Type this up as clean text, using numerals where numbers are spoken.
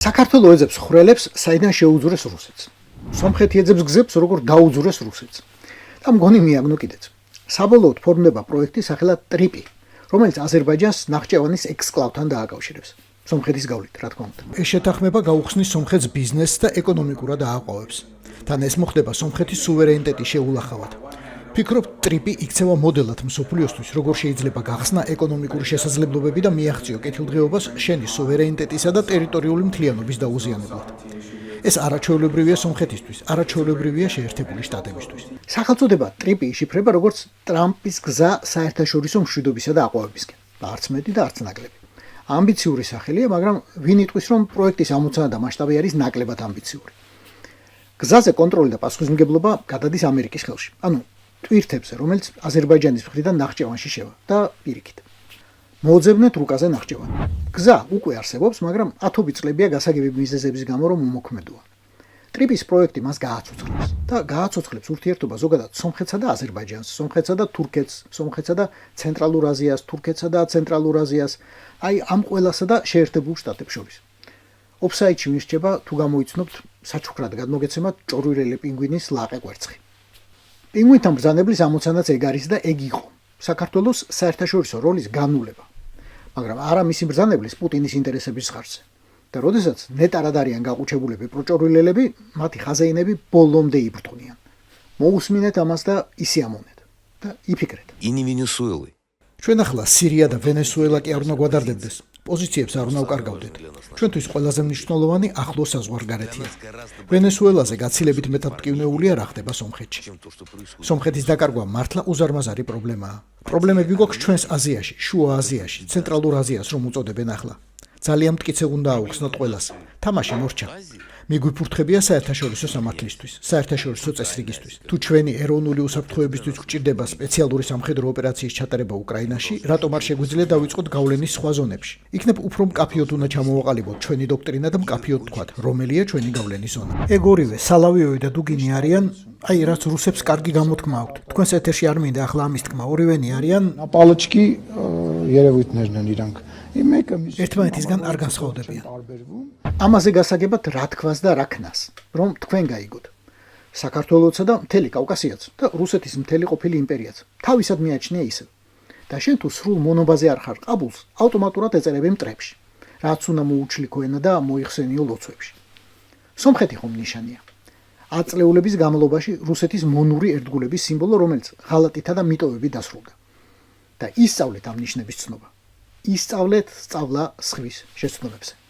საქართველოს ეძებს ხვრელებს, საიდან შეუძურეს რუსეთს. სომხეთი ეძებს გზებს, როგორ დაუძურეს რუსეთს. და მგონი მიაგნო კიდეც. საბოლოოდ ფორმდება პროექტი სახელად ტრიპი, რომელიც აზერბაიჯანს ნახჭევანის ექსკლავთან დააკავშირებს. სომხეთის გავლით, რა თქმა უნდა. ეს შეთანხმება გაუხსნის სომხეთს ბიზნესს და ეკონომიკურად ააყვავებს. თან ეს მოხდება სომხეთის სუვერენიტეტის შეულახავად. ფიქრობ, ტრიპი იქცევა მოდელად მსოფლიოსთვის, როგორ შეიძლება გახსნა ეკონომიკური შესაძლებლობები და მიაღწიო კეთილდღეობას შენი სუვერენიტეტისა და ტერიტორიული მთლიანობის დაუზიანებლად. ეს არაჩვეულებრივია სომხეთისთვის, არაჩვეულებრივია შეერთებული შტატებისთვის. სახელწოდება ტრიპი იშიფრება როგორც ტრამპის გზა საერთაშორისო მშვიდობისა და აყვავებისკენ. არც მეტი და არც ნაკლები. ამბიციური სახელია, მაგრამ ვინ იტყვის, რომ პროექტის ამოცანა და მასშტაბი არის ნაკლებად ამბიციური. გზაზე კონტროლი და პასუხისმგებლობა გადადის ამერიკის ხელში. ანუ ტვირთებზე, რომელიც აზერბაიჯანის მხრიდან ნახჭევანში შევა და პირიქით. მოძებნეთ რუკაზე ნახჭევანი. გზა უკვე არსებობს, მაგრამ ათობით წლებია გასაგები მიზეზების გამო რომ უმოქმედოა. ტრიპის პროექტი მას გააცოცხლებს და გააცოცხლებს ურთიერთობა ზოგადად სომხეთსა და აზერბაიჯანს, სომხეთსა და თურქეთს, სომხეთსა და ცენტრალურ აზიას, თურქეთსა და ცენტრალურ აზიას, აი ამ ყველასა და შეერთებულ შტატებს შორის. ოფსაიდში მირჩება თუ გამოიცნობთ საჩუქრად გადმოგეცემათ ჭორვირელი პინგვინის ლაყე კვერცხი. პინგვინთან ბრძანებლის ამოცანაც ეგ არის და ეგ იყო. საქართველოს საერთაშორისო როლის განულება. მაგრამ არა მისი ბრძანებლის პუტინის ინტერესების ხარჯზე. და როდესაც ნეტარად არიან გაყუჩებულები პროჭორვილელები, მათი ხაზეინები ბოლომდე იბრძნიან. მოусმინეთ ამას და ისიამოვნეთ და იფიქრეთ. ჩვენ ახლა სირია და ვენესუელა კი არ უნდა გვადარდებდეს. პოზიციებს არ უნდა უკარგავდეთ. ჩვენთვის ყველაზე მნიშვნელოვანი ახლო საზღვარგარეთია. ვენესუელაზე გაცილებით მეტად მტკივნეულია რა ხდება სომხეთში. სომხეთის დაკარგვა მართლა უზარმაზარი პრობლემაა. პრობლემები გვაქვს ჩვენს აზიაში, შუა აზიაში, ცენტრალურ აზიას რომ უწოდებენ ახლა. ძალიან მტკიცე უნდა აუხსნათ ყველას. თამაში მორჩა. მიგვიფურთხებია საერთაშორისო სამართლისთვის, საერთაშორისო წესრიგისთვის. თუ ჩვენი ეროვნული უსაფრთხოებისთვის გვჭირდება სპეციალური სამხედრო ოპერაციის ჩატარება უკრაინაში, რატომ არ შეგვიძლია დავიწყოთ გავლენის სხვა ზონებში? იქნებ უფრო მკაფიოდ უნდა ჩამოვაყალიბოთ ჩვენი დოქტრინა და მკაფიოდ თქვათ, რომელია ჩვენი გავლენის ზონა. ეგ ორივე, სალავიოვი და დუგინი არიან, აი რაც რუსებს კარგი გამოთქმა აქვთ. თქვენს ეთერში არ მინდა ახლა ამის თქმა, ორივენი არიან პალოჩკი ერევიტნერნან ირანკ. ერთმანეთისგან არ განსხვავდებიან. ამაზე გასაგებად რა თქვას და რა ქნას, რომ თქვენ გაიგოთ. საქართველოსა და მთელი კავკასიაც და რუსეთის მთელი ყოფილი იმპერიაც თავისად მიაჩნია ისევ. და შენ თუ სრულ მონობაზე არ ხარ ყაბულს, ავტომატურად ეწერები მტრებში, რაც უნდა მოუჩლიქო ენა და მოიხსენიო ლოცვებში. სომხეთი ხომ ნიშანია. აწლეულების განმავლობაში რუსეთის მონური ერთგულების სიმბოლო, რომელიც ღალატითა და მიტოვებით დასრულდა. და ისწავლეთ ამ ნიშნების ცნობა. ისწავლეთ სწავლა სხვის შეცდომებზე.